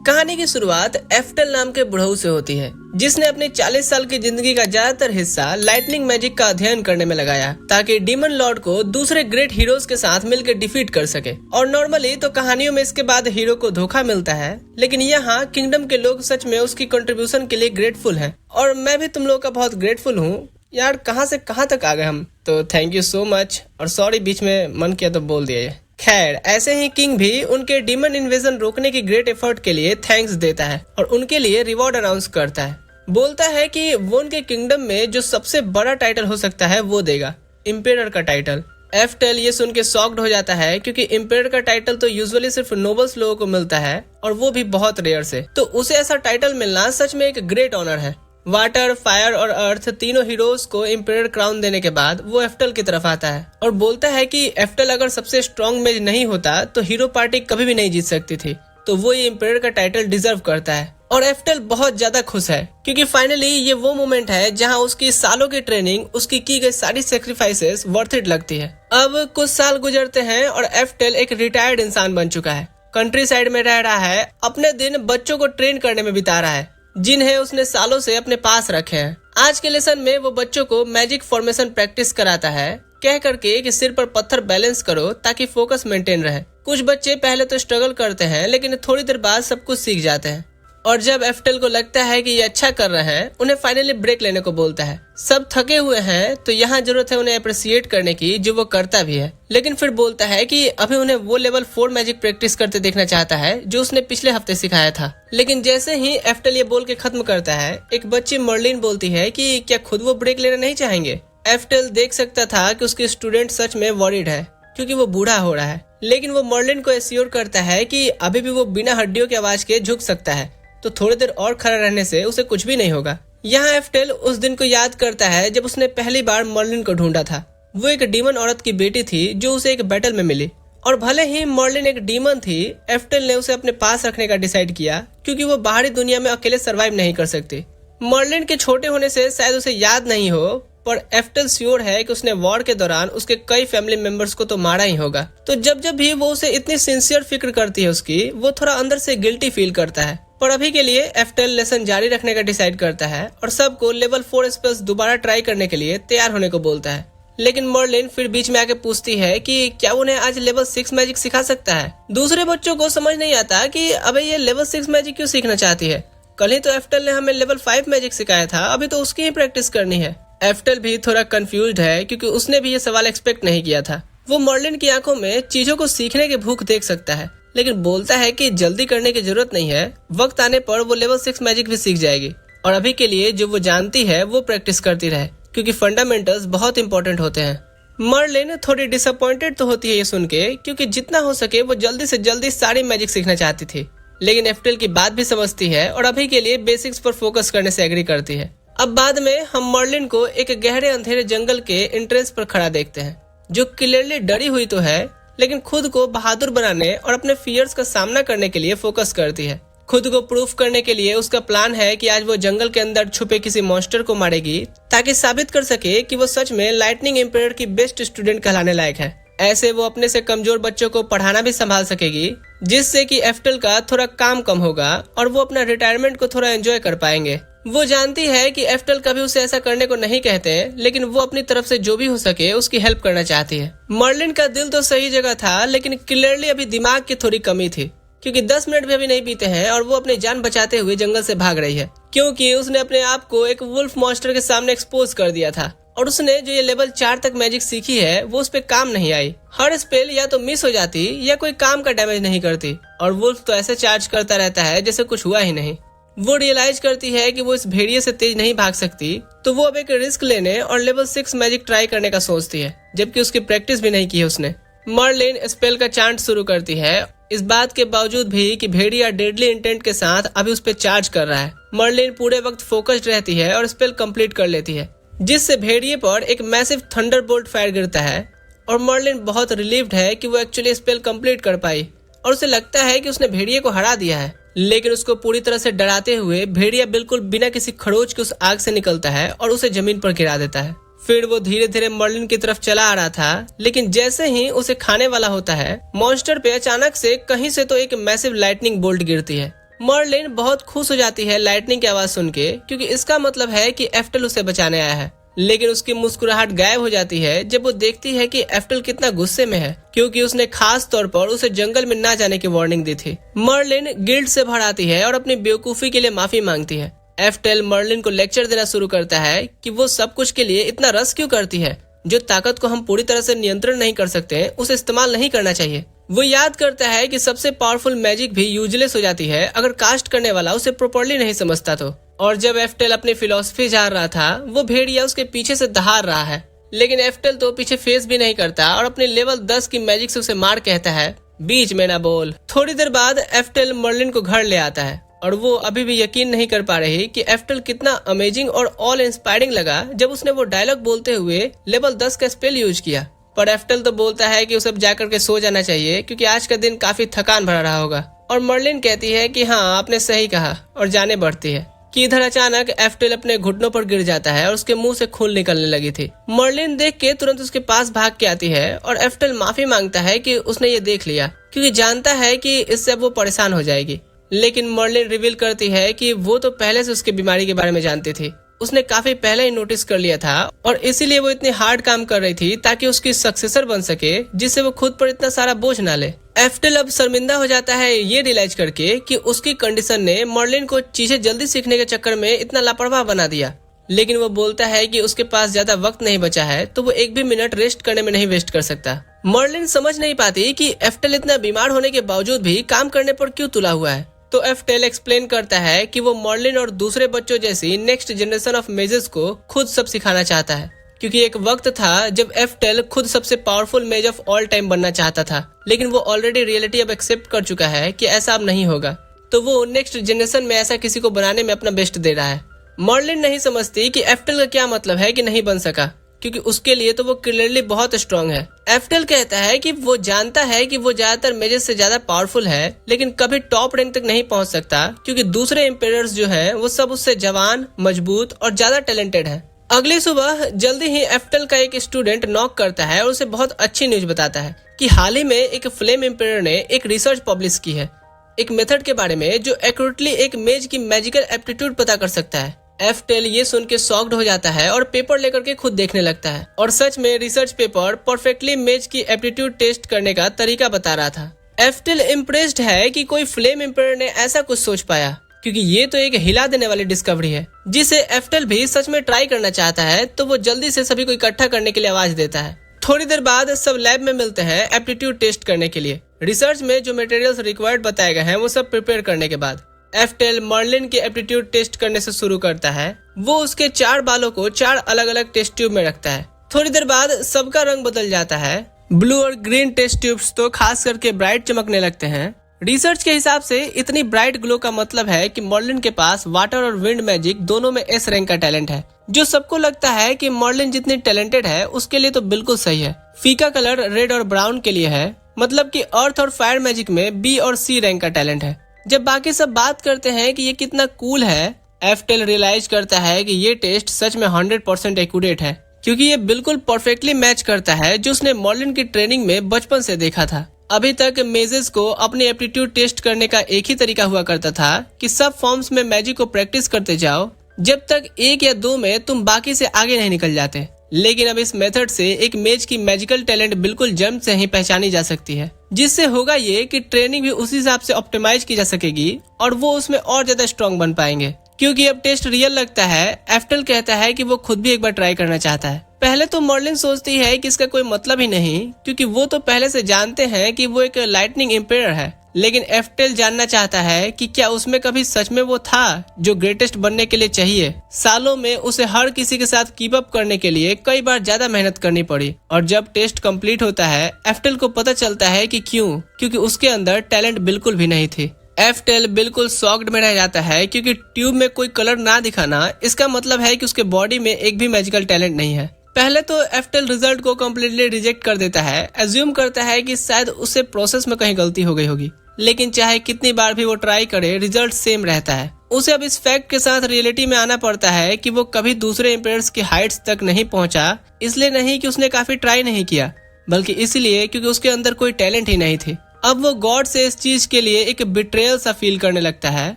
कहानी की शुरुआत एफ्टल नाम के बुढ़ऊ से होती है, जिसने अपने 40 साल की जिंदगी का ज्यादातर हिस्सा लाइटनिंग मैजिक का अध्ययन करने में लगाया ताकि डीमन लॉर्ड को दूसरे ग्रेट हीरोज के साथ मिलकर डिफीट कर सके। और नॉर्मली तो कहानियों में इसके बाद हीरो को धोखा मिलता है, लेकिन यहाँ किंगडम के लोग सच में उसकी कंट्रीब्यूशन के लिए ग्रेटफुल हैं। और मैं भी तुम लोग का बहुत ग्रेटफुल हूँ यार। कहाँ से कहाँ तक आ गए हम, तो थैंक यू सो मच। और सॉरी बीच में मन किया तो बोल दिया ये। खैर, ऐसे ही किंग भी उनके डीमन इन्वेजन रोकने की ग्रेट एफर्ट के लिए थैंक्स देता है और उनके लिए रिवॉर्ड अनाउंस करता है। बोलता है कि वो उनके किंगडम में जो सबसे बड़ा टाइटल हो सकता है वो देगा, इम्पेरर का टाइटल। एफ्टल ये सुन के शॉक्ड हो जाता है क्योंकि इम्पेरर का टाइटल तो यूजुअली सिर्फ नोबल्स लोगों को मिलता है और वो भी बहुत रेयर से। तो उसे ऐसा टाइटल मिलना सच में एक ग्रेट ऑनर है। वाटर, फायर और अर्थ तीनों हीरोज को इम्पेरर क्राउन देने के बाद वो एफ्टल की तरफ आता है और बोलता है कि एफ्टल अगर सबसे स्ट्रॉन्ग मेज नहीं होता तो हीरो पार्टी कभी भी नहीं जीत सकती थी, तो वो ये इम्पेरर का टाइटल डिजर्व करता है। और एफ्टल बहुत ज्यादा खुश है क्योंकि फाइनली ये वो मोमेंट है जहां उसकी सालों की ट्रेनिंग, उसकी की गई सारी सेक्रीफाइसेस वर्थ इट लगती है। अब कुछ साल गुजरते हैं और एफ्टल एक रिटायर्ड इंसान बन चुका है। कंट्री साइड में रह रहा है, अपने दिन बच्चों को ट्रेन करने में बिता रहा है जिन्हें उसने सालों से अपने पास रखे हैं। आज के लेसन में वो बच्चों को मैजिक फॉर्मेशन प्रैक्टिस कराता है, कह करके कि सिर पर पत्थर बैलेंस करो ताकि फोकस मेंटेन रहे। कुछ बच्चे पहले तो स्ट्रगल करते हैं, लेकिन थोड़ी देर बाद सब कुछ सीख जाते हैं। और जब एफ्टल को लगता है कि ये अच्छा कर रहे हैं, उन्हें फाइनली ब्रेक लेने को बोलता है। सब थके हुए हैं तो यहाँ जरूरत है उन्हें अप्रिशिएट करने की, जो वो करता भी है। लेकिन फिर बोलता है कि अभी उन्हें वो लेवल 4 मैजिक प्रैक्टिस करते देखना चाहता है जो उसने पिछले हफ्ते सिखाया था। लेकिन जैसे ही एफ्टल ये बोल के खत्म करता है, एक बच्ची मर्लिन बोलती है कि क्या खुद वो ब्रेक लेना नहीं चाहेंगे। एफ्टल देख सकता था कि उसकी स्टूडेंट सच में वॉरिड है क्योंकि वो बूढ़ा हो रहा है, लेकिन वो मर्लिन को एश्योर करता है कि अभी भी वो बिना हड्डियों की आवाज के झुक सकता है, तो थोड़ी देर और खड़ा रहने से उसे कुछ भी नहीं होगा। यहाँ एफ्टल उस दिन को याद करता है जब उसने पहली बार मर्लिन को ढूंढा था। वो एक डीमन औरत की बेटी थी जो उसे एक बैटल में मिली, और भले ही मर्लिन एक डीमन थी, एफ्टल ने उसे अपने पास रखने का डिसाइड किया क्योंकि वो बाहरी दुनिया में अकेले सर्वाइव नहीं कर सकती। मर्लिन के छोटे होने से शायद उसे याद नहीं हो, पर एफ्टल श्योर है कि उसने वॉर के दौरान उसके कई फैमिली मेंबर्स को तो मारा ही होगा। तो जब जब भी वो उसे इतनी सिंसियर फिक्र करती है उसकी, वो थोड़ा अंदर से गिल्टी फील करता है। पर अभी के लिए एफ्टल लेसन जारी रखने का डिसाइड करता है और सबको लेवल 4 स्पेल्स दोबारा ट्राई करने के लिए तैयार होने को बोलता है। लेकिन मर्लिन फिर बीच में आके पूछती है कि क्या उन्हें आज लेवल 6 मैजिक सिखा सकता है। दूसरे बच्चों को समझ नहीं आता कि अबे ये लेवल 6 मैजिक क्यों सीखना चाहती है। कल ही तो एफ्टल ने हमें लेवल 5 मैजिक सिखाया था, अभी तो उसकी ही प्रैक्टिस करनी है। एफ्टल भी थोड़ा कंफ्यूज्ड है क्योंकि उसने भी ये सवाल एक्सपेक्ट नहीं किया था। वो मर्लिन की आंखों में चीजों को सीखने की भूख देख सकता है, लेकिन बोलता है कि जल्दी करने की जरूरत नहीं है, वक्त आने पर वो लेवल 6 मैजिक भी सीख जाएगी। और अभी के लिए जो वो जानती है वो प्रैक्टिस करती रहे क्योंकि फंडामेंटल्स बहुत इंपॉर्टेंट होते हैं। मर्लिन थोड़ी डिसअपॉइंटेड तो होती है ये सुन के, क्योंकि जितना हो सके वो जल्दी से जल्दी सारी मैजिक सीखना चाहती थी। लेकिन एफ्टल की बात भी समझती है और अभी के लिए बेसिक्स पर फोकस करने से एग्री करती है। अब बाद में हम मर्लिन को एक गहरे अंधेरे जंगल के एंट्रेंस पर खड़ा देखते हैं, जो क्लियरली डरी हुई तो है, लेकिन खुद को बहादुर बनाने और अपने फियर्स का सामना करने के लिए फोकस करती है। खुद को प्रूफ करने के लिए उसका प्लान है कि आज वो जंगल के अंदर छुपे किसी मॉन्स्टर को मारेगी ताकि साबित कर सके कि वो सच में लाइटनिंग एम्पायर की बेस्ट स्टूडेंट कहलाने लायक है। ऐसे वो अपने से कमजोर बच्चों को पढ़ाना भी संभाल सकेगी, जिससे कि एफ्टल का थोड़ा काम कम होगा और वो अपना रिटायरमेंट को थोड़ा एंजॉय कर पाएंगे। वो जानती है कि एफ्टल कभी उसे ऐसा करने को नहीं कहते, लेकिन वो अपनी तरफ से जो भी हो सके उसकी हेल्प करना चाहती है। मर्लिन का दिल तो सही जगह था, लेकिन क्लियरली अभी दिमाग की थोड़ी कमी थी क्योंकि 10 मिनट भी अभी नहीं बीते हैं और वो अपनी जान बचाते हुए जंगल से भाग रही है, क्योंकि उसने अपने आप को एक वुल्फ मॉन्स्टर के सामने एक्सपोज कर दिया था। और उसने जो ये लेवल 4 तक मैजिक सीखी है वो उस पे काम नहीं आई। हर स्पेल या तो मिस हो जाती या कोई काम का डैमेज नहीं करती, और वुल्फ तो ऐसे चार्ज करता रहता है जैसे कुछ हुआ ही नहीं। वो रियलाइज करती है कि वो इस भेड़िए से तेज नहीं भाग सकती, तो वो अब एक रिस्क लेने और लेवल 6 मैजिक ट्राई करने का सोचती है, जबकि उसकी प्रैक्टिस भी नहीं की है उसने। मर्लिन स्पेल का चांट शुरू करती है, इस बात के बावजूद भी कि भेड़िया डेडली इंटेंट के साथ अभी उस पे चार्ज कर रहा है। मर्लिन पूरे वक्त फोकस्ड रहती है और स्पेल कंप्लीट कर लेती है, जिससे भेड़िए पर एक मैसिव थंडरबोल्ट फायर गिरता है। और मर्लिन बहुत रिलीव्ड है कि वो एक्चुअली स्पेल कंप्लीट कर पाई और उसे लगता है कि उसने भेड़िए को हरा दिया है। लेकिन उसको पूरी तरह से डराते हुए भेड़िया बिल्कुल बिना किसी खरोच के उस आग से निकलता है और उसे जमीन पर गिरा देता है। फिर वो धीरे धीरे मर्लिन की तरफ चला आ रहा था, लेकिन जैसे ही उसे खाने वाला होता है, मॉन्स्टर पे अचानक से कहीं से तो एक मैसिव लाइटनिंग बोल्ट गिरती है। मर्लिन बहुत खुश हो जाती है लाइटनिंग की आवाज सुन के, क्योंकि इसका मतलब है कि एफ्टल उसे बचाने आया है। लेकिन उसकी मुस्कुराहट गायब हो जाती है जब वो देखती है कि एफ्टल कितना गुस्से में है, क्योंकि उसने खास तौर पर उसे जंगल में ना जाने की वार्निंग दी थी। मर्लिन गिल्ट से भर आती है और अपनी बेवकूफी के लिए माफी मांगती है। एफ्टल मर्लिन को लेक्चर देना शुरू करता है कि वो सब कुछ के लिए इतना रस क्यों करती है। जो ताकत को हम पूरी तरह से नियंत्रण नहीं कर सकते उसे इस्तेमाल नहीं करना चाहिए। वो याद करता है कि सबसे पावरफुल मैजिक भी यूजलेस हो जाती है अगर कास्ट करने वाला उसे प्रॉपर्ली नहीं समझता तो। और जब एफ्टल अपनी फिलॉसफी झाड़ रहा था, वो भेड़िया उसके पीछे से दहाड़ रहा है, लेकिन एफ्टल तो पीछे फेस भी नहीं करता और अपने लेवल 10 की मैजिक से उसे मार कहता है, बीच में ना बोल। थोड़ी देर बाद एफ्टल मर्लिन को घर ले आता है और वो अभी भी यकीन नहीं कर पा रही कि एफ्टल कितना अमेजिंग और ऑल इंस्पायरिंग लगा जब उसने वो डायलॉग बोलते हुए लेवल 10 का स्पेल यूज किया। पर एफ्टल तो बोलता है कि उसे अब जाकर के सो जाना चाहिए, क्योंकि आज का दिन काफी थकान भरा रहा होगा। और मर्लिन कहती है कि हाँ आपने सही कहा, और जाने बढ़ती है कि इधर अचानक एफ्टल अपने घुटनों पर गिर जाता है और उसके मुंह से खून निकलने लगी थी। मर्लिन देख के तुरंत उसके पास भाग के आती है और एफ्टल माफी मांगता है कि उसने ये देख लिया, क्योंकि जानता है कि इससे अब वो परेशान हो जाएगी। लेकिन मर्लिन रिवील करती है कि वो तो पहले से उसकी बीमारी के बारे में जानती थी, उसने काफी पहले ही नोटिस कर लिया था और इसीलिए वो इतनी हार्ड काम कर रही थी ताकि उसकी सक्सेसर बन सके, जिससे वो खुद पर इतना सारा बोझ ना ले। एफ्टल अब शर्मिंदा हो जाता है ये रियलाइज करके कि उसकी कंडीशन ने मर्लिन को चीजें जल्दी सीखने के चक्कर में इतना लापरवाह बना दिया। लेकिन वो बोलता है कि उसके पास ज्यादा वक्त नहीं बचा है, तो वो एक भी मिनट रेस्ट करने में नहीं वेस्ट कर सकता। मर्लिन समझ नहीं पाती कि एफ्टल इतना बीमार होने के बावजूद भी काम करने पर क्यों तुला हुआ है। तो एफ्टल एक्सप्लेन करता है कि वो मर्लिन और दूसरे बच्चों जैसी नेक्स्ट जनरेशन ऑफ मेजेस को खुद सब सिखाना चाहता है, क्योंकि एक वक्त था जब एफ्टल खुद सबसे पावरफुल मेज ऑफ ऑल टाइम बनना चाहता था, लेकिन वो ऑलरेडी रियलिटी अब एक्सेप्ट कर चुका है कि ऐसा अब नहीं होगा। तो वो नेक्स्ट जनरेशन में ऐसा किसी को बनाने में अपना बेस्ट दे रहा है। मर्लिन नहीं समझती कि एफ्टल का क्या मतलब है कि नहीं बन सका, क्योंकि उसके लिए तो वो क्लियरली बहुत स्ट्रांग है। एफ्टल कहता है कि वो जानता है कि वो ज्यादातर मेजेस से ज्यादा पावरफुल है, लेकिन कभी टॉप रैंक तक नहीं पहुंच सकता, क्योंकि दूसरे एम्पायर्स जो हैं वो सब उससे जवान, मजबूत और ज्यादा टैलेंटेड है। अगली सुबह जल्दी ही एफ्टल का एक स्टूडेंट नॉक करता है और उसे बहुत अच्छी न्यूज बताता है कि हाल ही में एक फ्लेम एम्पायर ने एक रिसर्च पब्लिश की है, एक मेथड के बारे में जो एक्यूरेटली एक मेज की मैजिकल एप्टीट्यूड पता कर सकता है। एफ्टल ये सुन के शॉक्ड हो जाता है और पेपर लेकर के खुद देखने लगता है, और सच में रिसर्च पेपर परफेक्टली मेज की एप्टीट्यूड टेस्ट करने का तरीका बता रहा था। एफ्टल इम्प्रेस्ड है कि कोई फ्लेम एम्पायर ने ऐसा कुछ सोच पाया, क्योंकि ये तो एक हिला देने वाली डिस्कवरी है जिसे एफ्टल भी सच में ट्राई करना चाहता है। तो वो जल्दी से सभी को इकट्ठा करने के लिए आवाज देता है। थोड़ी देर बाद सब लैब में मिलते हैं एप्टीट्यूड टेस्ट करने के लिए। रिसर्च में जो मटेरियल्स रिक्वायर्ड बताए गए हैं वो सब प्रिपेयर करने के बाद एफ्टल मर्लिन के एप्टीट्यूड टेस्ट करने से शुरू करता है। वो उसके 4 बालों को 4 अलग अलग टेस्ट ट्यूब में रखता है। थोड़ी देर बाद सबका रंग बदल जाता है। ब्लू और ग्रीन टेस्ट ट्यूब्स तो खास करके ब्राइट चमकने लगते हैं। रिसर्च के हिसाब से इतनी ब्राइट ग्लो का मतलब है कि मर्लिन के पास वाटर और विंड मैजिक दोनों में एस रैंक का टैलेंट है, जो सबको लगता है कि मर्लिन जितनी टैलेंटेड है उसके लिए तो बिल्कुल सही है। फीका कलर रेड और ब्राउन के लिए है, मतलब कि अर्थ और फायर मैजिक में बी और सी रैंक का टैलेंट है। जब बाकी सब बात करते हैं कि ये कितना कूल है, एफ्टल रियलाइज करता है कि ये टेस्ट सच में 100% एक्यूरेट है, क्योंकि ये बिल्कुल परफेक्टली मैच करता है जो उसने मर्लिन की ट्रेनिंग में बचपन से देखा था। अभी तक मेजेस को अपनी एप्टीट्यूड टेस्ट करने का एक ही तरीका हुआ करता था कि सब फॉर्म्स में मैजिक को प्रैक्टिस करते जाओ जब तक 1 या 2 में तुम बाकी से आगे नहीं निकल जाते। लेकिन अब इस मेथड से एक मेज की मैजिकल टैलेंट बिल्कुल जन्म से ही पहचानी जा सकती है, जिससे होगा ये कि ट्रेनिंग भी उसी हिसाब से ऑप्टिमाइज की जा सकेगी और वो उसमें और ज्यादा स्ट्रांग बन पाएंगे। क्योंकि अब टेस्ट रियल लगता है, एफ्टल कहता है कि वो खुद भी एक बार ट्राई करना चाहता है। पहले तो मर्लिन सोचती है कि इसका कोई मतलब ही नहीं, क्योंकि वो तो पहले से जानते हैं कि वो एक लाइटनिंग एम्पायर है। लेकिन एफ्टल जानना चाहता है कि क्या उसमें कभी सच में वो था जो ग्रेटेस्ट बनने के लिए चाहिए। सालों में उसे हर किसी के साथ कीप अप करने के लिए कई बार ज्यादा मेहनत करनी पड़ी, और जब टेस्ट कंप्लीट होता है एफ्टल को पता चलता है कि क्योंकि उसके अंदर टैलेंट बिल्कुल भी नहीं थी। एफ्टल बिल्कुल शॉक्ड में रह जाता है, क्योंकि ट्यूब में कोई कलर ना दिखाना इसका मतलब है कि उसके बॉडी में एक भी मैजिकल टैलेंट नहीं है। पहले तो एफ्टल रिजल्ट को कम्प्लीटली रिजेक्ट कर देता है, एज्यूम करता है कि शायद उससे प्रोसेस में कहीं गलती हो गई होगी। लेकिन चाहे कितनी बार भी वो ट्राई करे, रिजल्ट सेम रहता है। उसे अब इस फैक्ट के साथ रियलिटी में आना पड़ता है कि वो कभी दूसरे एम्पायर्स की हाइट्स तक नहीं पहुंचा, इसलिए नहीं कि उसने काफी ट्राई नहीं किया, बल्कि इसलिए क्योंकि उसके अंदर कोई टैलेंट ही नहीं थी। अब वो गॉड से इस चीज के लिए एक बिट्रेयल सा फील करने लगता है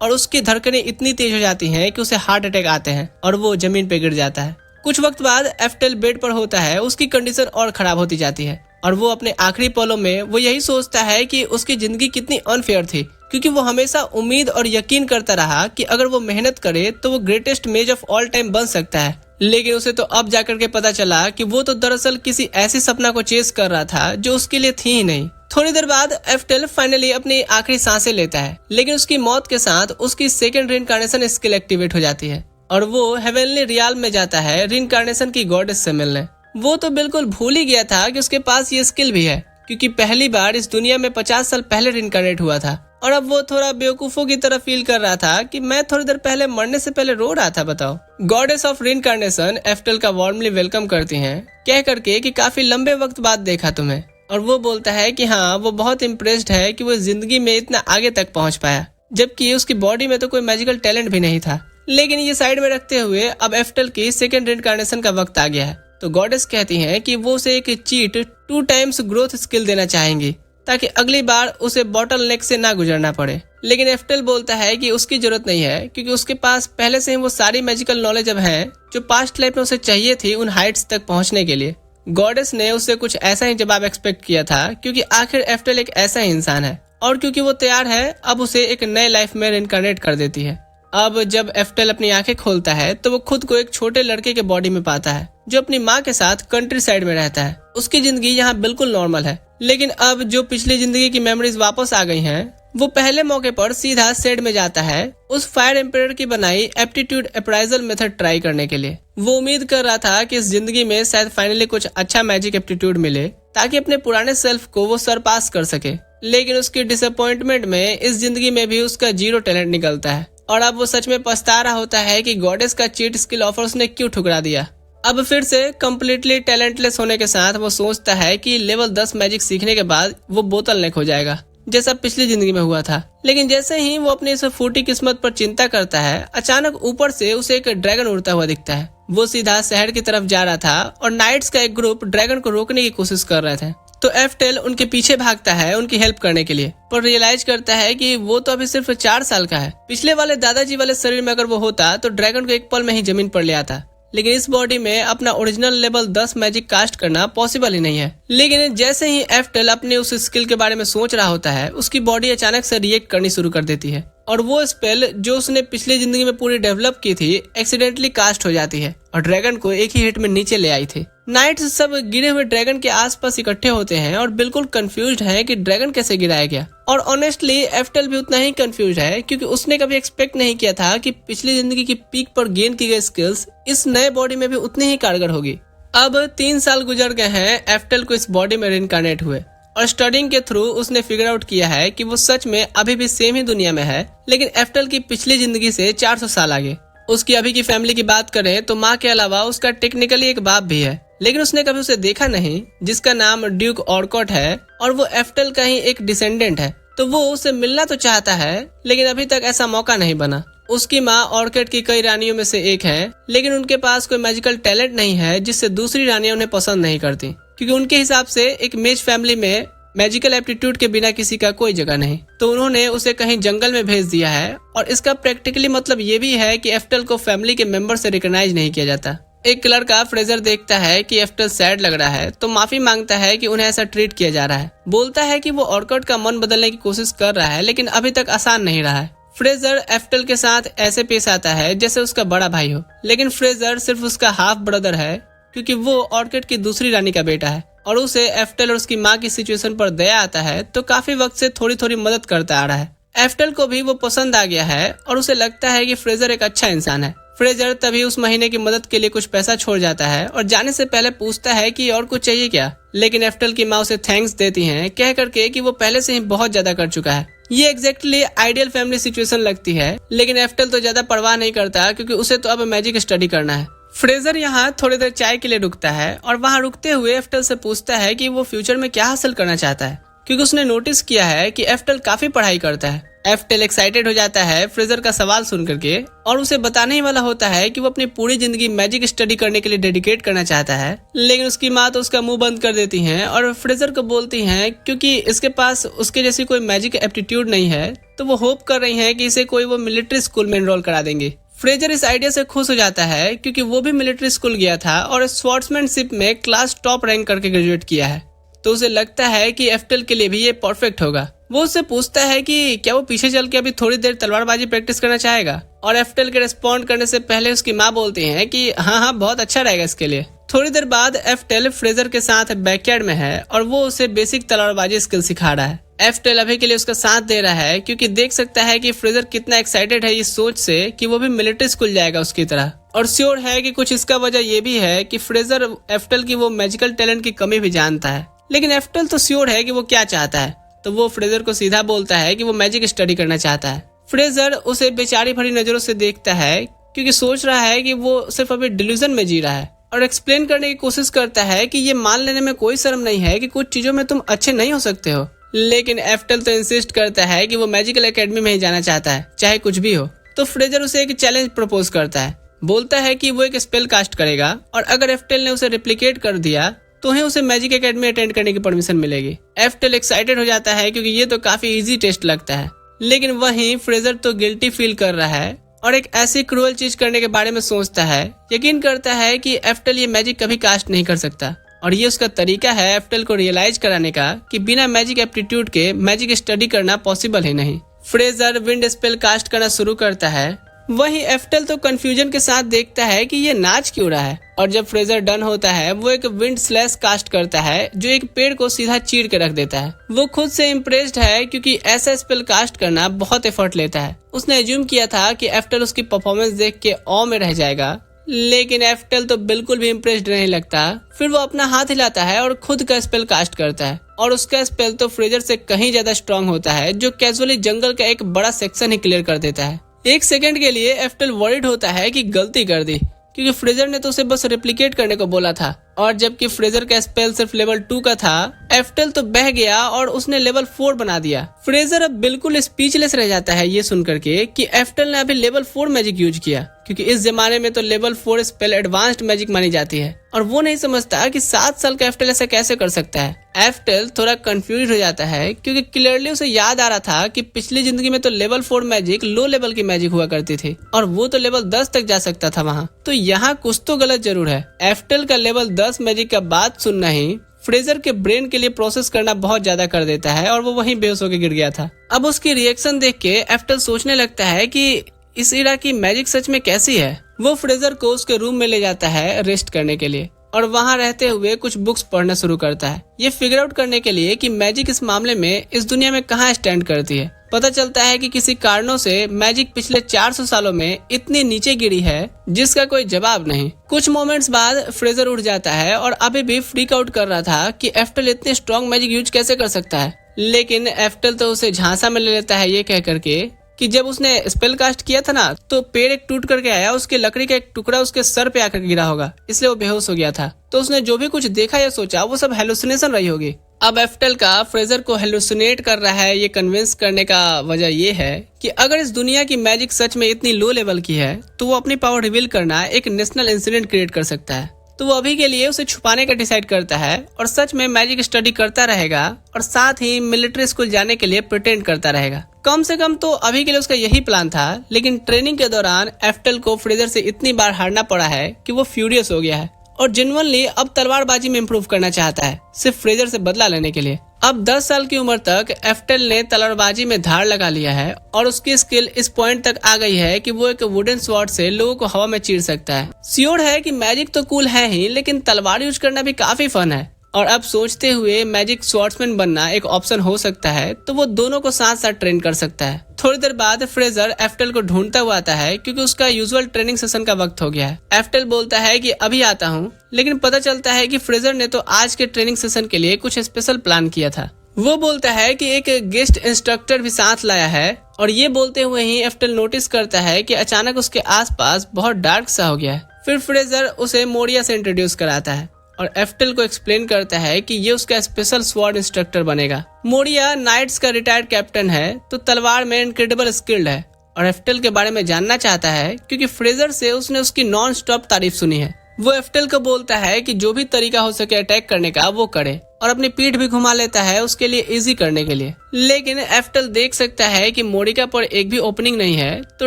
और उसकी धड़कनें इतनी तेज हो जाती हैं कि उसे हार्ट अटैक आते हैं और वो जमीन पे गिर जाता है। कुछ वक्त बाद एफ्टेल बेड पर होता है, उसकी कंडीशन और खराब होती जाती है और वो अपने आखिरी पलों में वो यही सोचता है कि उसकी जिंदगी कितनी अनफेयर थी, क्योंकि वो हमेशा उम्मीद और यकीन करता रहा कि अगर वो मेहनत करे तो वो ग्रेटेस्ट मेज ऑफ ऑल टाइम बन सकता है। लेकिन उसे तो अब जाकर के पता चला कि वो तो दरअसल किसी ऐसी सपना को चेस कर रहा था जो उसके लिए थी ही नहीं। थोड़ी देर बाद एफ्टेल फाइनली अपनी आखिरी सांसें लेता है, लेकिन उसकी मौत के साथ उसकी सेकंड रीइंकार्नेशन स्किल एक्टिवेट हो जाती है और वो हेवनली रियाल में जाता है रीइंकार्नेशन की गॉडेस से मिलने। वो तो बिल्कुल भूल ही गया था कि उसके पास ये स्किल भी है, क्योंकि पहली बार इस दुनिया में 50 साल पहले रीइंकार्नेट हुआ था। और अब वो थोड़ा बेवकूफों की तरह फील कर रहा था कि मैं थोड़ी देर पहले मरने से पहले रो रहा था। बताओ। गॉडेस ऑफ रीइंकार्नेशन एफ्टेल का वार्मली वेलकम करती हैं, कह करके कि काफी लंबे वक्त बाद देखा तुम्हें। और वो बोलता है कि हाँ, वो बहुत इम्प्रेस्ड है कि वो जिंदगी में इतना आगे तक पहुंच पाया, जबकि उसकी बॉडी में तो कोई मैजिकल टैलेंट भी नहीं था। लेकिन ये साइड में रखते हुए अब एफ्टेल की सेकंड रीइंकार्नेशन का वक्त आ गया है। तो गॉडेस कहती हैं कि वो उसे एक चीट 2 टाइम्स ग्रोथ स्किल देना चाहेंगी, ताकि अगली बार उसे बॉटल नेक से ना गुजरना पड़े। लेकिन एफ्टेल बोलता है कि उसकी जरूरत नहीं है, क्योंकि उसके पास पहले से ही वो सारी मैजिकल नॉलेज अब है जो पास्ट लाइफ में उसे चाहिए थी उन हाइट्स तक पहुंचने के लिए। गॉडेस ने उससे कुछ ऐसा ही जवाब एक्सपेक्ट किया था, क्योंकि आखिर एफ्टेल एक ऐसा ही इंसान है और क्योंकि वो तैयार है, अब उसे एक नए लाइफ में रिइंकार्नेट कर देती है। अब जब एफ्टेल अपनी आंखें खोलता है तो वो खुद को एक छोटे लड़के के बॉडी में पाता है जो अपनी माँ के साथ कंट्री साइड में रहता है। उसकी जिंदगी यहाँ बिल्कुल नॉर्मल है, लेकिन अब जो पिछली जिंदगी की मेमोरीज वापस आ गई हैं, वो पहले मौके पर सीधा सेड में जाता है उस फायर एम्पायर की बनाई एप्टीट्यूड अप्राइजल मेथड ट्राई करने के लिए। वो उम्मीद कर रहा था कि इस जिंदगी में शायद फाइनली कुछ अच्छा मैजिक एप्टीट्यूड मिले ताकि अपने पुराने सेल्फ को वो सरपास कर सके। लेकिन उसकी डिसअपॉइंटमेंट में इस जिंदगी में भी उसका 0 टैलेंट निकलता है और अब वो सच में पछता रहा होता है कि गॉडेस का चीट स्किल ऑफर उसने क्यों ठुकरा दिया। अब फिर से कम्प्लीटली टैलेंटलेस होने के साथ वो सोचता है कि लेवल 10 मैजिक सीखने के बाद वो बोतल नेक हो जाएगा, जैसा पिछली जिंदगी में हुआ था। लेकिन जैसे ही वो अपनी इस फूटी किस्मत पर चिंता करता है, अचानक ऊपर से उसे एक ड्रैगन उड़ता हुआ दिखता है। वो सीधा शहर की तरफ जा रहा था और नाइट्स का एक ग्रुप ड्रैगन को रोकने की कोशिश कर रहे थे। तो एफ्टेल उनके पीछे भागता है उनकी हेल्प करने के लिए, पर रियलाइज करता है कि वो तो अभी सिर्फ 4 साल का है। पिछले वाले दादाजी वाले शरीर में अगर वो होता तो ड्रैगन को एक पल में ही जमीन पर ले आता, लेकिन इस बॉडी में अपना ओरिजिनल लेवल 10 मैजिक कास्ट करना पॉसिबल ही नहीं है। लेकिन जैसे ही एफ्टेल अपने उस स्किल के बारे में सोच रहा होता है, उसकी बॉडी अचानक से रिएक्ट करनी शुरू कर देती है और वो स्पेल जो उसने पिछली जिंदगी में पूरी डेवलप की थी एक्सीडेंटली कास्ट हो जाती है और ड्रैगन को एक ही हिट में नीचे ले आई थी। नाइट्स सब गिरे हुए ड्रैगन के आसपास इकट्ठे होते हैं और बिल्कुल कंफ्यूज्ड हैं कि ड्रैगन कैसे गिराया गया। और ऑनेस्टली एफ्टेल भी उतना ही कंफ्यूज है, क्योंकि उसने कभी एक्सपेक्ट नहीं किया था कि पिछली जिंदगी की पीक पर गेन की गई स्किल्स इस नए बॉडी में भी उतनी ही कारगर होगी। अब 3 साल गुजर गए हैं एफ्टेल को इस बॉडी में रिइंकार्नेट हुए और स्टडिंग के थ्रू उसने फिगर आउट किया है कि वो सच में अभी भी सेम ही दुनिया में है, लेकिन एफ्टेल की पिछली जिंदगी से 400 साल आगे। उसकी अभी की फैमिली की बात करें तो माँ के अलावा उसका टेक्निकली एक बाप भी है, लेकिन उसने कभी उसे देखा नहीं, जिसका नाम ड्यूक ऑर्कॉट है और वो एफ्टेल का ही एक डिसेंडेंट है। तो वो उसे मिलना तो चाहता है, लेकिन अभी तक ऐसा मौका नहीं बना। उसकी माँ ऑर्किड की कई रानियों में से एक है, लेकिन उनके पास कोई मैजिकल टैलेंट नहीं है जिससे दूसरी रानियां उन्हें पसंद नहीं करती, क्योंकि उनके हिसाब से एक मेज फैमिली में मैजिकल एप्टीट्यूड के बिना किसी का कोई जगह नहीं। तो उन्होंने उसे कहीं जंगल में भेज दिया है और इसका प्रैक्टिकली मतलब ये भी है कि एफ्टेल को फैमिली के मेंबर से रिकॉग्नाइज नहीं किया जाता। एक लड़का फ्रेजर देखता है कि एफ्टेल सैड लग रहा है तो माफी मांगता है कि उन्हें ऐसा ट्रीट किया जा रहा है। बोलता है कि वो ऑर्किड का मन बदलने की कोशिश कर रहा है, लेकिन अभी तक आसान नहीं रहा है। फ्रेजर एफ्टेल के साथ ऐसे पेश आता है जैसे उसका बड़ा भाई हो, लेकिन फ्रेजर सिर्फ उसका हाफ ब्रदर है, क्योंकि वो ऑर्किड की दूसरी रानी का बेटा है और उसे एफ्टेल और उसकी माँ की सिचुएशन पर दया आता है, तो काफी वक्त से थोड़ी थोड़ी मदद करता आ रहा है। एफ्टेल को भी वो पसंद आ गया है और उसे लगता है कि फ्रेजर एक अच्छा इंसान है। फ्रेजर तभी उस महीने की मदद के लिए कुछ पैसा छोड़ जाता है और जाने से पहले पूछता है कि और कुछ चाहिए क्या, लेकिन एफ्टेल की माँ उसे थैंक्स देती हैं, कह करके कि वो पहले से ही बहुत ज्यादा कर चुका है। ये एग्जैक्टली आइडियल फैमिली सिचुएशन लगती है, लेकिन एफ्टेल तो ज्यादा परवाह नहीं करता, क्योंकि उसे तो अब मैजिक स्टडी करना है। फ्रेजर यहाँ थोड़ी देर चाय के लिए रुकता है और वहाँ रुकते हुए एफ्टेल से पूछता है कि वो फ्यूचर में क्या हासिल करना चाहता है, क्योंकि उसने नोटिस किया है कि एफ्टेल काफी पढ़ाई करता है एफ्टेल एक्साइटेड हो जाता है फ्रेजर का सवाल सुन करके और उसे बताने ही वाला होता है कि वो अपनी पूरी जिंदगी मैजिक स्टडी करने के लिए डेडिकेट करना चाहता है, लेकिन उसकी माँ तो उसका मुंह बंद कर देती हैं और फ्रेजर को बोलती हैं क्योंकि इसके पास उसके जैसी कोई मैजिक एप्टीट्यूड नहीं है, तो वो होप कर रही हैं कि इसे कोई वो मिलिट्री स्कूल में एनरोल करा देंगे। फ्रेजर इस आइडिया से खुश हो जाता है क्योंकि वो भी मिलिट्री स्कूल गया था और स्वॉर्ड्समैनशिप में क्लास टॉप रैंक करके ग्रेजुएट किया है, तो उसे लगता है कि एफ्टेल के लिए भी ये परफेक्ट होगा। वो उससे पूछता है कि क्या वो पीछे चल के अभी थोड़ी देर तलवारबाजी प्रैक्टिस करना चाहेगा, और एफ्टेल के रिस्पॉन्ड करने से पहले उसकी माँ बोलती है कि हाँ बहुत अच्छा रहेगा इसके लिए। थोड़ी देर बाद एफ्टेल फ्रेजर के साथ बैकयार्ड में है और वो उसे बेसिक तलवारबाजी स्किल सिखा रहा है। एफ्टेल अभी के लिए उसका साथ दे रहा है क्योंकि देख सकता है कि फ्रेजर कितना एक्साइटेड है इस सोच से कि वो भी मिलिट्री स्कूल जाएगा उसकी तरह, और श्योर है कि कुछ इसका वजह ये भी है कि फ्रेजर एफ्टेल की वो मैजिकल टैलेंट की कमी भी जानता है। लेकिन एफ्टेल तो श्योर है कि वो क्या चाहता है, तो वो फ्रेजर को सीधा बोलता है कि वो मैजिक स्टडी करना चाहता है। फ्रेजर उसे बेचारी भरी नजरों से देखता है क्योंकि सोच रहा है कि वो सिर्फ अभी डिल्यूजन में जी रहा है, और एक्सप्लेन करने की कोशिश करता है कि ये मान लेने में कोई शर्म नहीं है कि कुछ चीजों में तुम अच्छे नहीं हो सकते हो। लेकिन एफ्टेल तो इंसिस्ट करता है कि वो मैजिकल एकेडमी में ही जाना चाहता है चाहे कुछ भी हो। तो फ्रेजर उसे एक चैलेंज प्रपोज करता है, बोलता है कि वो एक स्पेल कास्ट करेगा और अगर एफ्टेल ने उसे रिप्लिकेट कर दिया तो ही उसे मैजिक एकेडमी अटेंड करने की परमिशन मिलेगी। एफ्टेल एक्साइटेड हो जाता है क्योंकि ये तो काफी इजी टेस्ट लगता है, लेकिन वहीं फ्रेजर तो गिल्टी फील कर रहा है और एक ऐसी क्रूअल चीज करने के बारे में सोचता है। यकीन करता है कि एफ्टेल ये मैजिक कभी कास्ट नहीं कर सकता, और ये उसका तरीका है एफ्टेल को रियलाइज कराने का कि बिना मैजिक एप्टीट्यूड के मैजिक स्टडी करना पॉसिबल ही नहीं। फ्रेजर विंड स्पेल कास्ट करना शुरू करता है, वहीं एफ्टेल तो कंफ्यूजन के साथ देखता है कि ये नाच क्यों रहा है, और जब फ्रेजर डन होता है वो एक विंड स्लैश कास्ट करता है जो एक पेड़ को सीधा चीर के रख देता है। वो खुद से इम्प्रेस्ड है क्योंकि ऐसा स्पेल कास्ट करना बहुत एफर्ट लेता है। उसने एज्यूम किया था कि एफ्टेल उसकी परफॉर्मेंस देख के ऑ में रह जाएगा, लेकिन एफ्टेल तो बिल्कुल भी इम्प्रेस्ड नहीं लगता। फिर वो अपना हाथ हिलाता है और खुद का स्पेल कास्ट करता है, और उसका स्पेल तो फ्रेजर से कहीं ज्यादा स्ट्रांग होता है जो कैजुअली जंगल का एक बड़ा सेक्शन ही क्लियर कर देता है। एक सेकंड के लिए एफ्टेल वरीड होता है कि गलती कर दी क्योंकि फ्रेजर ने तो उसे बस रेप्लिकेट करने को बोला था, और जबकि फ्रेजर का स्पेल सिर्फ लेवल 2 का था, एफ्टेल तो बह गया और उसने लेवल 4 बना दिया। फ्रेजर अब बिल्कुल स्पीचलेस रह जाता है ये सुन करके कि एफ्टेल ने अभी लेवल 4 मैजिक यूज किया, क्योंकि इस जमाने में तो लेवल 4 स्पेल एडवांस्ड मैजिक मानी जाती है, और वो नहीं समझता कि 7 साल का एफ्टेल ऐसा कैसे कर सकता है। एफ्टेल थोड़ा कंफ्यूज हो जाता है क्योंकि क्लियरली उसे याद आ रहा था कि पिछली जिंदगी में तो लेवल 4 मैजिक लो लेवल की मैजिक हुआ करती थी और वो तो लेवल 10 तक जा सकता था वहाँ, तो यहाँ कुछ तो गलत जरूर है। एफ्टेल का लेवल 10 मैजिक का बात सुनना ही फ्रेजर के ब्रेन के लिए प्रोसेस करना बहुत ज्यादा कर देता है, और वो वहीं बेहोश होकर गिर गया था। अब उसकी रिएक्शन देख के एफ्टेल सोचने लगता है कि इस इरा की मैजिक सच में कैसी है। वो फ्रेजर को उसके रूम में ले जाता है रेस्ट करने के लिए, और वहाँ रहते हुए कुछ बुक्स पढ़ना शुरू करता है, ये फिगर आउट करने के लिए कि मैजिक इस मामले में इस दुनिया में कहाँ स्टैंड करती है। पता चलता है कि किसी कारणों से मैजिक पिछले 400 सालों में इतनी नीचे गिरी है जिसका कोई जवाब नहीं। कुछ मोमेंट्स बाद फ्रेजर उठ जाता है और अभी भी फ्रीक आउट कर रहा था कि एफ्टेल इतने स्ट्रॉन्ग मैजिक यूज कैसे कर सकता है, लेकिन एफ्टेल तो उसे झांसा में ले लेता है ये कह करके कि जब उसने स्पेल कास्ट किया था ना तो पेड़ एक टूट करके आया, उसके लकड़ी का एक टुकड़ा उसके सर पे आकर गिरा होगा, इसलिए वो बेहोश हो गया था। तो उसने जो भी कुछ देखा या सोचा वो सब हेलुसिनेशन रही होगी। अब एफ्टेल का फ्रेजर को हेलुसिनेट कर रहा है ये कन्विंस करने का वजह ये है कि अगर इस दुनिया की मैजिक सच में इतनी लो लेवल की है तो वो अपनी पावर रिवील करना एक नेशनल इंसिडेंट क्रिएट कर सकता है। तो वो अभी के लिए उसे छुपाने का डिसाइड करता है और सच में मैजिक स्टडी करता रहेगा और साथ ही मिलिट्री स्कूल जाने के लिए प्रिटेंड करता रहेगा। कम से कम तो अभी के लिए उसका यही प्लान था, लेकिन ट्रेनिंग के दौरान एफ्टेल को फ्रेजर से इतनी बार हारना पड़ा है कि वो फ्यूरियस हो गया है और जेन्युइनली अब तलवारबाजी में इम्प्रूव करना चाहता है, सिर्फ फ्रेजर से बदला लेने के लिए। अब 10 साल की उम्र तक एफ्टेल ने तलवारबाजी में धार लगा लिया है और उसकी स्किल इस पॉइंट तक आ गई है कि वो एक वुडन स्वॉर्ड से लोगों को हवा में चीर सकता है। श्योर है कि मैजिक तो कूल है ही, लेकिन तलवार यूज करना भी काफी फन है, और अब सोचते हुए मैजिक स्वॉर्ड्समैन बनना एक ऑप्शन हो सकता है, तो वो दोनों को साथ साथ ट्रेन कर सकता है। थोड़ी देर बाद फ्रेजर एफ्टेल को ढूंढता हुआ आता है क्योंकि उसका यूजुअल ट्रेनिंग सेशन का वक्त हो गया है। एफ्टेल बोलता है कि अभी आता हूँ, लेकिन पता चलता है कि फ्रेजर ने तो आज के ट्रेनिंग सेशन के लिए कुछ स्पेशल प्लान किया था। वो बोलता है कि एक गेस्ट इंस्ट्रक्टर भी साथ लाया है, और ये बोलते हुए ही एफ्टेल नोटिस करता है कि अचानक उसके आसपास बहुत डार्क सा हो गया है। फिर फ्रेजर उसे मोरिया से इंट्रोड्यूस कराता है और एफ्टेल को एक्सप्लेन करता है कि ये उसका स्पेशल स्वॉर्ड इंस्ट्रक्टर बनेगा। मोरिया नाइट्स का रिटायर्ड कैप्टन है, तो तलवार में इनक्रेडिबल स्किल्ड है और एफ्टेल के बारे में जानना चाहता है क्योंकि फ्रेजर से उसने उसकी नॉन स्टॉप तारीफ सुनी है। वो एफ्टेल को बोलता है कि जो भी तरीका हो सके अटैक करने का वो करे और अपनी पीठ भी घुमा लेता है उसके लिए इजी करने के लिए। लेकिन एफ्टेल देख सकता है कि मोरिया पर एक भी ओपनिंग नहीं है, तो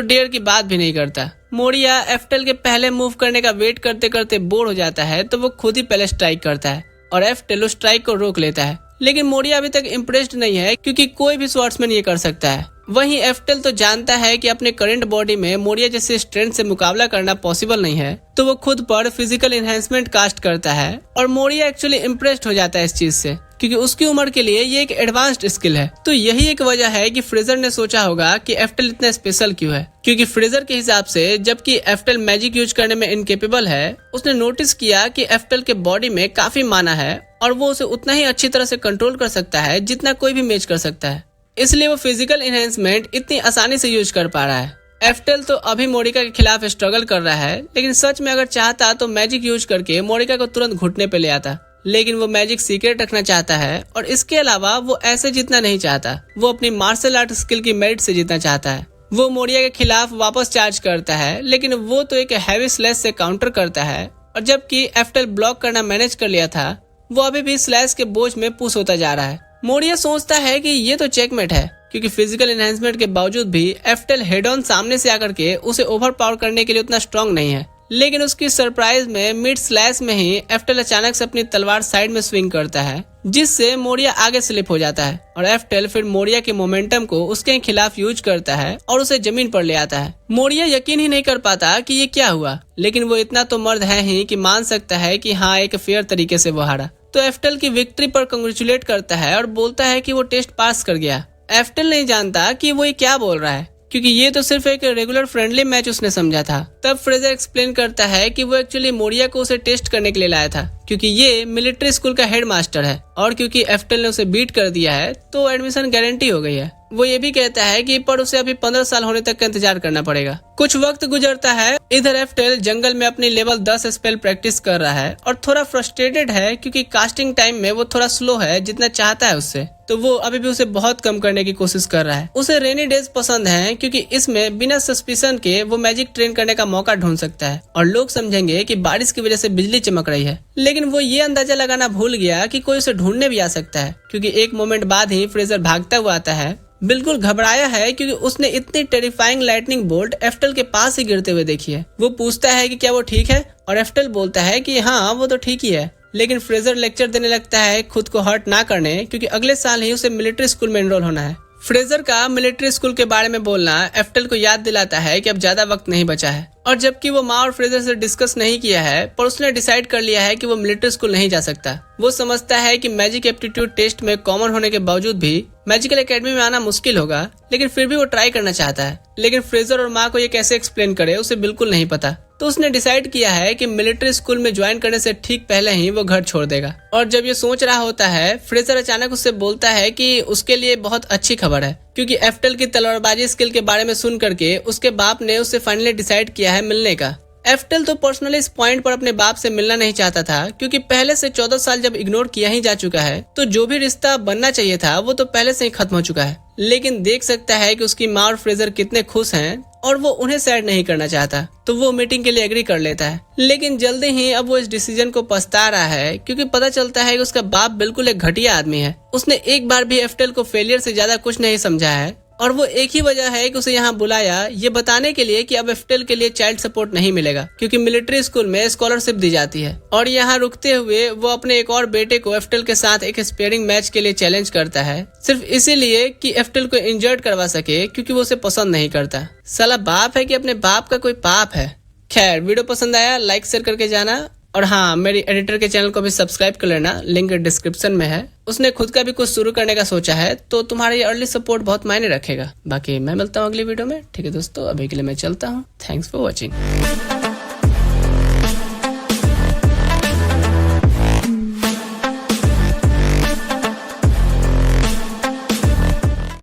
डेयर की बात भी नहीं करता। मोरिया एफ्टेल के पहले मूव करने का वेट करते करते बोर हो जाता है, तो वो खुद ही पहले स्ट्राइक करता है और एफ्टेल उस स्ट्राइक को रोक लेता है। लेकिन मोरिया अभी तक इम्प्रेस्ड नहीं है क्योंकि कोई भी स्वॉर्ड्समैन ये कर सकता है। वहीं एफ्टेल तो जानता है कि अपने करंट बॉडी में मोरिया जैसे स्ट्रेंथ से मुकाबला करना पॉसिबल नहीं है, तो वो खुद पर फिजिकल एनहेंसमेंट कास्ट करता है और मोरिया एक्चुअली इम्प्रेस्ड हो जाता है इस चीज से क्योंकि उसकी उम्र के लिए ये एक एडवांस्ड स्किल है। तो यही एक वजह है कि फ्रेजर ने सोचा होगा कि एफ्टेल इतना स्पेशल क्यों है, क्योंकि फ्रेजर के हिसाब से जबकि एफ्टेल मैजिक यूज करने में इनकेपेबल है, उसने नोटिस किया कि एफ्टेल के बॉडी में काफी माना है और वो उसे उतना ही अच्छी तरह से कंट्रोल कर सकता है जितना कोई भी मैच कर सकता है। इसलिए वो फिजिकल एनहेंसमेंट इतनी आसानी से यूज कर पा रहा है। एफ्टेल तो अभी मोरिका के खिलाफ स्ट्रगल कर रहा है, लेकिन सच में अगर चाहता तो मैजिक यूज करके मोरिका को तुरंत घुटने पे ले आता। लेकिन वो मैजिक सीक्रेट रखना चाहता है और इसके अलावा वो ऐसे जीतना नहीं चाहता, वो अपनी मार्शल आर्ट स्किल की मेरिट से जीतना चाहता है। वो मोरिया के खिलाफ वापस चार्ज करता है, लेकिन वो तो एक हैवी स्लैश से काउंटर करता है और जबकि एफ्टेल ब्लॉक करना मैनेज कर लिया था, वो अभी भी स्लैश के बोझ में पुश होता जा रहा है। मोरिया सोचता है कि ये तो चेकमेट है क्योंकि फिजिकल एनहांसमेंट के बावजूद भी एफ्टेल हेड ऑन सामने से आकर के उसे ओवर पावर करने के लिए उतना स्ट्रांग नहीं है। लेकिन उसकी सरप्राइज में मिड स्लैश में ही एफ्टेल अचानक से अपनी तलवार साइड में स्विंग करता है, जिससे मोरिया आगे स्लिप हो जाता है और एफ्टेल फिर मोरिया के मोमेंटम को उसके खिलाफ यूज करता है और उसे जमीन पर ले आता है। मोरिया यकीन ही नहीं कर पाता कि ये क्या हुआ, लेकिन वो इतना तो मर्द है ही कि मान सकता है कि हाँ एक फेयर तरीके से वो हारा। तो एफ्टेल की विक्ट्री पर कंग्रेचुलेट करता है और बोलता है कि वो टेस्ट पास कर गया। एफ्टेल नहीं जानता कि वो ये क्या बोल रहा है क्योंकि ये तो सिर्फ एक रेगुलर फ्रेंडली मैच उसने समझा था। तब फ्रेजर एक्सप्लेन करता है कि वो एक्चुअली मोरिया को उसे टेस्ट करने के लिए लाया था क्योंकि ये मिलिट्री स्कूल का हेड मास्टर है और क्योंकि एफ्टेल ने उसे बीट कर दिया है तो एडमिशन गारंटी हो गई है। वो ये भी कहता है कि पर उसे अभी 15 साल होने तक का इंतजार करना पड़ेगा। कुछ वक्त गुजरता है, इधर एफ्टेल जंगल में अपनी लेवल 10 स्पेल प्रैक्टिस कर रहा है और थोड़ा फ्रस्ट्रेटेड है क्योंकि कास्टिंग टाइम में वो थोड़ा स्लो है जितना चाहता है उससे, तो वो अभी भी उसे बहुत कम करने की कोशिश कर रहा है। उसे रेनी डेज पसंद है क्योंकि इसमें बिना सस्पिशन के वो मैजिक ट्रेन करने का मौका ढूंढ सकता है और लोग समझेंगे कि बारिश की वजह से बिजली चमक रही है। लेकिन वो ये अंदाजा लगाना भूल गया कि कोई उसे ढूंढने भी आ सकता है क्योंकि एक मोमेंट बाद ही फ्रेजर भागता हुआ आता है। बिल्कुल घबराया है क्योंकि उसने इतनी टेरिफाइंग लाइटनिंग बोल्ट एफ्टेल के पास ही गिरते हुए देखी है। वो पूछता है कि क्या वो ठीक है और एफ्टेल बोलता है कि हाँ वो तो ठीक ही है। लेकिन फ्रेजर लेक्चर देने लगता है खुद को हर्ट ना करने क्योंकि अगले साल ही उसे मिलिट्री स्कूल में एनरोल होना है। फ्रेजर का मिलिट्री स्कूल के बारे में बोलना एफ्टेल को याद दिलाता है कि अब ज्यादा वक्त नहीं बचा है और जबकि वो माँ और फ्रेजर से डिस्कस नहीं किया है पर उसने डिसाइड कर लिया है कि वो मिलिट्री स्कूल नहीं जा सकता। वो समझता है कि मैजिक एप्टीट्यूड टेस्ट में कॉमन होने के बावजूद भी मैजिकल एकेडमी में आना मुश्किल होगा, लेकिन फिर भी वो ट्राई करना चाहता है। लेकिन फ्रेजर और माँ को ये कैसे एक्सप्लेन करे उसे बिल्कुल नहीं पता, तो उसने डिसाइड किया है कि मिलिट्री स्कूल में ज्वाइन करने से ठीक पहले ही वो घर छोड़ देगा। और जब ये सोच रहा होता है, फ्रेजर अचानक उससे बोलता है कि उसके लिए बहुत अच्छी खबर है क्योंकि एफ्टेल की तलवारबाजी स्किल के बारे में सुन करके उसके बाप ने उससे फाइनली डिसाइड किया है मिलने का। एफ्टेल तो पर्सनली इस पॉइंट पर अपने बाप से मिलना नहीं चाहता था क्योंकि पहले से 14 साल जब इग्नोर किया ही जा चुका है तो जो भी रिश्ता बनना चाहिए था वो तो पहले से ही खत्म हो चुका है। लेकिन देख सकता है कि उसकी माँ और फ्रेजर कितने खुश हैं और वो उन्हें सैड नहीं करना चाहता, तो वो मीटिंग के लिए एग्री कर लेता है। लेकिन जल्दी ही अब वो इस डिसीजन को पछता रहा है क्योंकि पता चलता है कि उसका बाप बिल्कुल एक घटिया आदमी है। उसने एक बार भी एफ्टेल को फेलियर से ज्यादा कुछ नहीं समझा है और वो एक ही वजह है कि उसे यहाँ बुलाया ये बताने के लिए कि अब एफ्टेल के लिए चाइल्ड सपोर्ट नहीं मिलेगा क्योंकि मिलिट्री स्कूल में स्कॉलरशिप दी जाती है। और यहाँ रुकते हुए वो अपने एक और बेटे को एफ्टेल के साथ एक स्पेयरिंग मैच के लिए चैलेंज करता है, सिर्फ इसीलिए कि एफ्टेल को इंजर्ड करवा सके क्योंकि वो उसे पसंद नहीं करता। साला बाप है कि अपने बाप का कोई पाप है। खैर, वीडियो पसंद आया लाइक शेयर करके जाना और हाँ, मेरी एडिटर के चैनल को भी सब्सक्राइब कर लेना, लिंक डिस्क्रिप्शन में है। उसने खुद का भी कुछ शुरू करने का सोचा है तो तुम्हारा ये अर्ली सपोर्ट बहुत मायने रखेगा। बाकी मैं मिलता हूँ अगली वीडियो में। ठीक है दोस्तों, अभी के लिए मैं चलता हूँ। Thanks for watching.